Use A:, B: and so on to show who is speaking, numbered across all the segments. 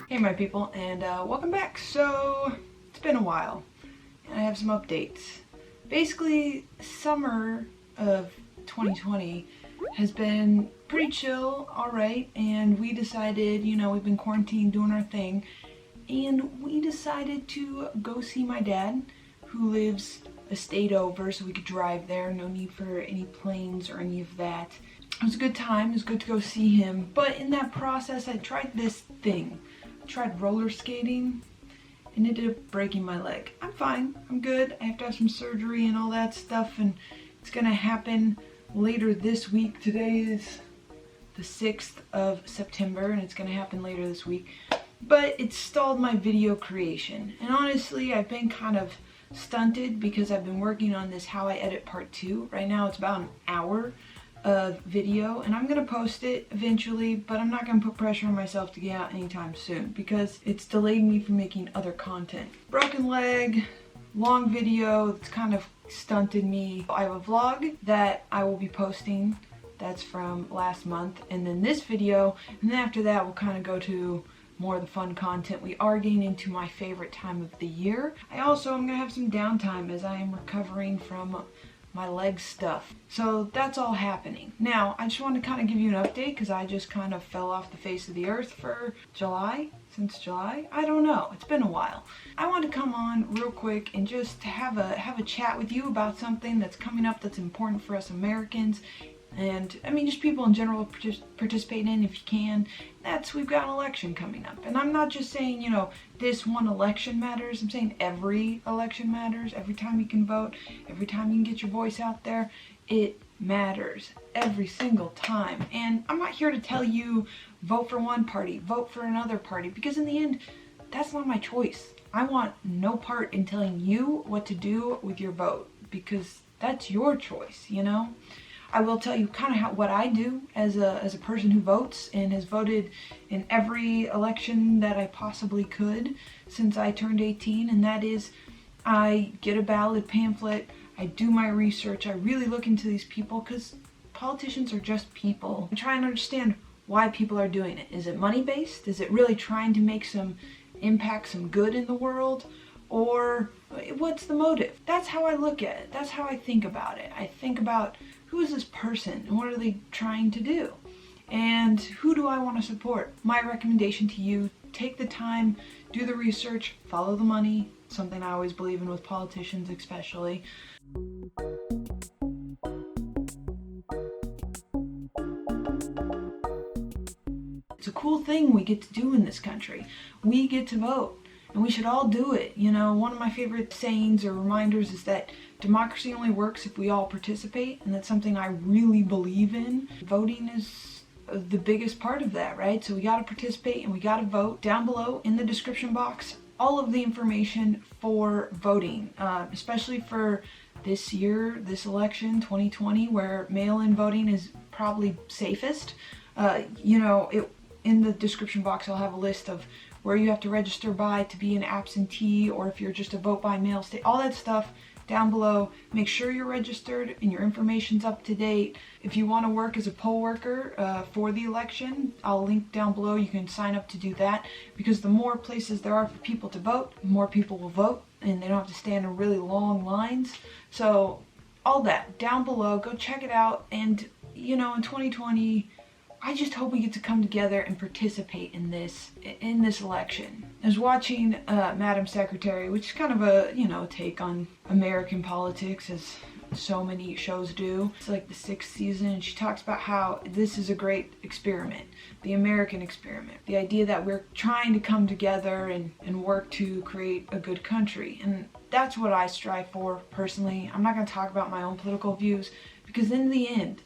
A: Hey my people, and welcome back. So it's been a while and I have some updates. Basically, summer of 2020 has been pretty chill, alright, and we decided, we've been quarantined doing our thing, and we decided to go see my dad, who lives a state over, so we could drive there. No need for any planes or any of that. It was a good time. It was good to go see him, but in that process I tried this thing. Tried roller skating and ended up breaking my leg. I'm fine, I'm good. I have to have some surgery and all that stuff, and it's gonna happen later this week. Today is the 6th of September and it's gonna happen later this week. But it stalled my video creation, and honestly I've been kind of stunted because I've been working on this how I edit part 2. Right now it's about an hour of video, and I'm gonna post it eventually, but I'm not gonna put pressure on myself to get out anytime soon because it's delayed me from making other content. Broken leg, long video, it's kind of stunted me. I have a vlog that I will be posting that's from last month, and then this video, and then after that we'll kind of go to more of the fun content. We are getting into my favorite time of the year. I also am gonna have some downtime as I am recovering from my leg stuff. So that's all happening. Now, I just want to kind of give you an update because I just kind of fell off the face of the earth for since July. I don't know. It's been a while. I want to come on real quick and just have a chat with you about something that's coming up that's important for us Americans. And I mean, just people in general participate in if you can. We've got an election coming up. And I'm not just saying, this one election matters. I'm saying every election matters. Every time you can vote, every time you can get your voice out there, it matters every single time. And I'm not here to tell you vote for one party, vote for another party, because in the end, that's not my choice. I want no part in telling you what to do with your vote, because that's your choice, I will tell you kind of what I do as a person who votes and has voted in every election that I possibly could since I turned 18, and that is I get a ballot pamphlet, I do my research, I really look into these people because politicians are just people. I try and understand why people are doing it. Is it money-based? Is it really trying to make some impact, some good in the world? Or what's the motive? That's how I look at it. That's how I think about it. I think about who is this person and what are they trying to do? And who do I want to support? My recommendation to you, take the time, do the research, follow the money, something I always believe in with politicians especially. It's a cool thing we get to do in this country. We get to vote. And we should all do it. One of my favorite sayings or reminders is that democracy only works if we all participate, and that's something I really believe in. Voting is the biggest part of that, right? So we gotta participate and we gotta vote. Down below in the description box, all of the information for voting, especially for this year, this election, 2020, where mail-in voting is probably safest. In the description box I'll have a list of where you have to register by to be an absentee, or if you're just a vote by mail state, all that stuff down below. Make sure you're registered and your information's up to date. If you want to work as a poll worker for the election, I'll link down below. You can sign up to do that, because the more places there are for people to vote, the more people will vote, and they don't have to stand in really long lines. So all that down below, go check it out. And in 2020, I just hope we get to come together and participate in this election. I was watching Madam Secretary, which is kind of a take on American politics, as so many shows do. It's like the 6th season, and she talks about how this is a great experiment, the American experiment, the idea that we're trying to come together and work to create a good country. And that's what I strive for personally. I'm not going to talk about my own political views, because in the end,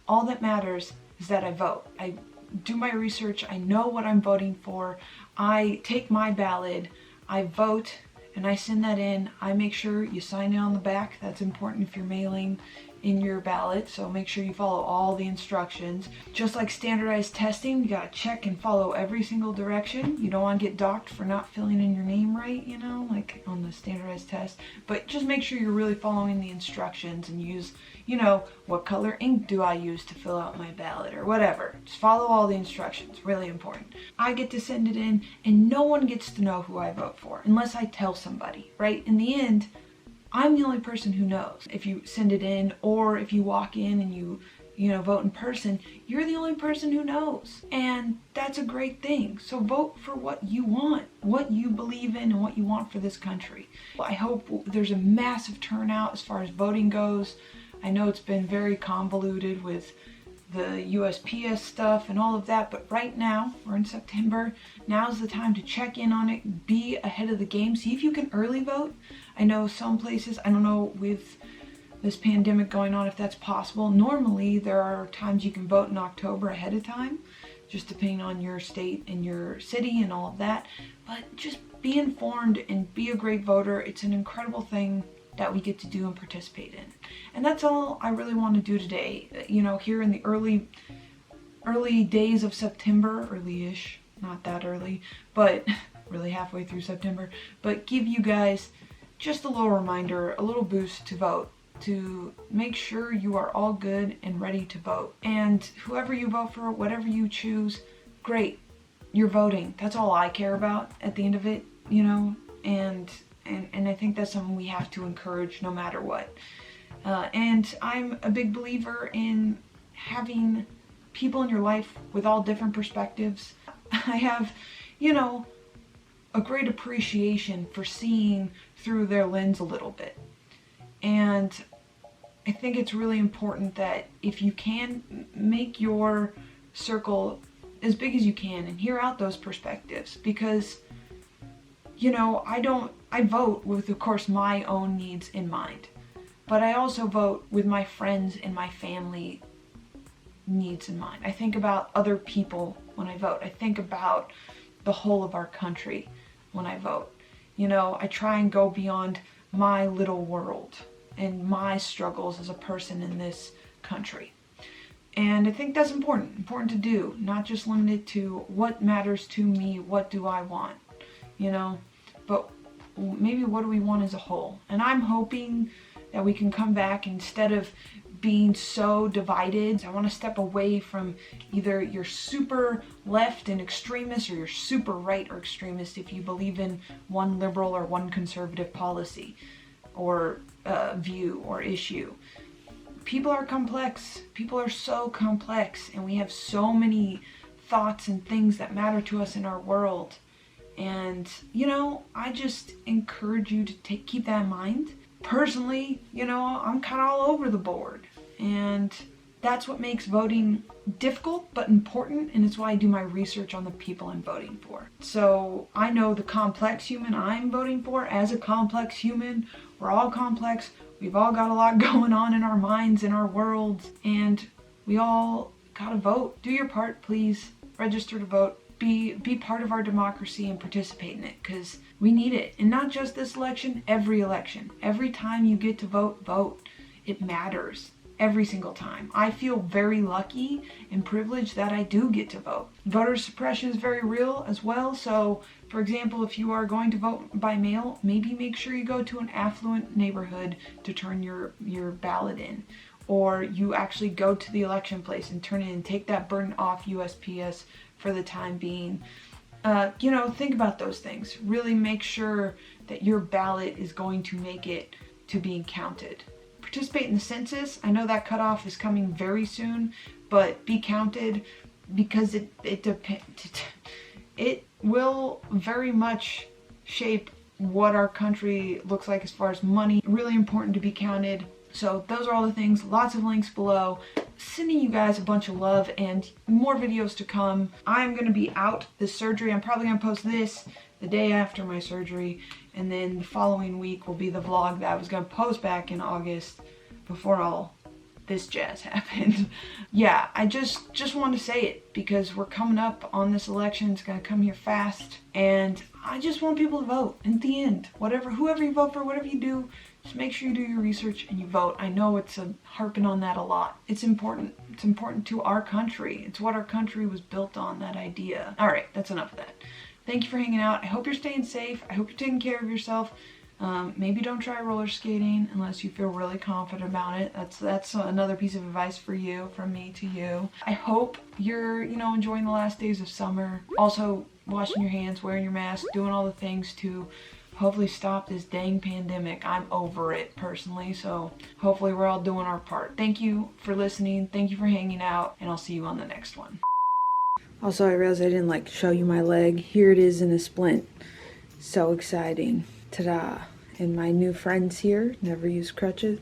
A: all that matters is that I vote. I do my research, I know what I'm voting for, I take my ballot, I vote, and I send that in. I make sure you sign it on the back. That's important if you're mailing. in your ballot, so make sure you follow all the instructions. Just like standardized testing, you gotta check and follow every single direction. You don't want to get docked for not filling in your name right, you know, like on the standardized test. But just make sure you're really following the instructions and use, you know, what color ink do I use to fill out my ballot or whatever. Just follow all the instructions, really important. I get to send it in and no one gets to know who I vote for unless I tell somebody, right? In the end, I'm the only person who knows. If you send it in or if you walk in and you know, vote in person, you're the only person who knows. And that's a great thing. So vote for what you want, what you believe in and what you want for this country. I hope there's a massive turnout as far as voting goes. I know it's been very convoluted with the USPS stuff and all of that, but right now, we're in September, now's the time to check in on it, be ahead of the game, see if you can early vote. I know some places, I don't know with this pandemic going on if that's possible. Normally, there are times you can vote in October ahead of time, just depending on your state and your city and all of that, but just be informed and be a great voter. It's an incredible thing that we get to do and participate in. And that's all I really want to do today. You know, here in the early days of September, early-ish, not that early, but really halfway through September, but give you guys just a little reminder, a little boost to vote, to make sure you are all good and ready to vote. And whoever you vote for, whatever you choose, great, you're voting. That's all I care about at the end of it, you know, and I think that's something we have to encourage no matter what. And I'm a big believer in having people in your life with all different perspectives. I have, you know, a great appreciation for seeing through their lens a little bit. And I think it's really important that if you can, make your circle as big as you can and hear out those perspectives, because, you know, I vote with, of course, my own needs in mind, but I also vote with my friends and my family needs in mind. I think about other people when I vote. I think about the whole of our country when I vote. You know, I try and go beyond my little world and my struggles as a person in this country. And I think that's important to do, not just limited to what matters to me, what do I want, you know, but maybe what do we want as a whole. And I'm hoping that we can come back, instead of being so divided, I want to step away from either you're super left and extremist or you're super right or extremist if you believe in one liberal or one conservative policy or view or issue. People are complex. People are so complex, and we have so many thoughts and things that matter to us in our world. And, you know, I just encourage you to keep that in mind. Personally, you know, I'm kind of all over the board, and that's what makes voting difficult but important, and it's why I do my research on the people I'm voting for. So I know the complex human I'm voting for. As a complex human, we're all complex. We've all got a lot going on in our minds, in our worlds, and we all gotta vote. Do your part, please. Register to vote. Be part of our democracy and participate in it, because we need it. And not just this election, every election. Every time you get to vote, vote. It matters. Every single time. I feel very lucky and privileged that I do get to vote. Voter suppression is very real as well. So, for example, if you are going to vote by mail, maybe make sure you go to an affluent neighborhood to turn your ballot in. Or you actually go to the election place and turn it in. Take that burden off USPS for the time being. You know, think about those things. Really make sure that your ballot is going to make it to being counted. Participate in the census. I know that cutoff is coming very soon, but be counted, because it depends. It will very much shape what our country looks like as far as money. Really important to be counted. So those are all the things. Lots of links below. Sending you guys a bunch of love and more videos to come. I'm going to be out this surgery. I'm probably going to post this the day after my surgery, and then the following week will be the vlog that I was going to post back in August before all this jazz happened. Yeah, I just want to say it because we're coming up on this election. It's going to come here fast, and I just want people to vote. In the end, whoever you vote for, whatever you do, just make sure you do your research and you vote. I know it's harping on that a lot. It's important. It's important to our country. It's what our country was built on, that idea. All right, that's enough of that. Thank you for hanging out. I hope you're staying safe. I hope you're taking care of yourself. Maybe don't try roller skating unless you feel really confident about it. That's another piece of advice for you, from me to you. I hope you're, enjoying the last days of summer. Also, washing your hands, wearing your mask, doing all the things to hopefully stop this dang pandemic. I'm over it personally, so hopefully we're all doing our part. Thank you for listening. Thank you for hanging out, and I'll see you on the next one. Also, I realized I didn't show you my leg. Here it is in a splint. So exciting. Ta-da. And my new friends here, never use crutches.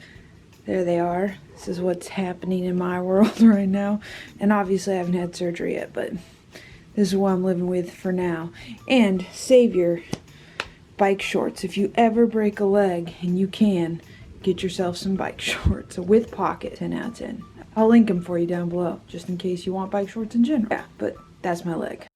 A: There they are. This is what's happening in my world right now. And obviously I haven't had surgery yet, but this is what I'm living with for now. And save your bike shorts. If you ever break a leg, and you can, get yourself some bike shorts with pocket. 10 out of 10. I'll link them for you down below, just in case you want bike shorts in general. Yeah, but that's my leg.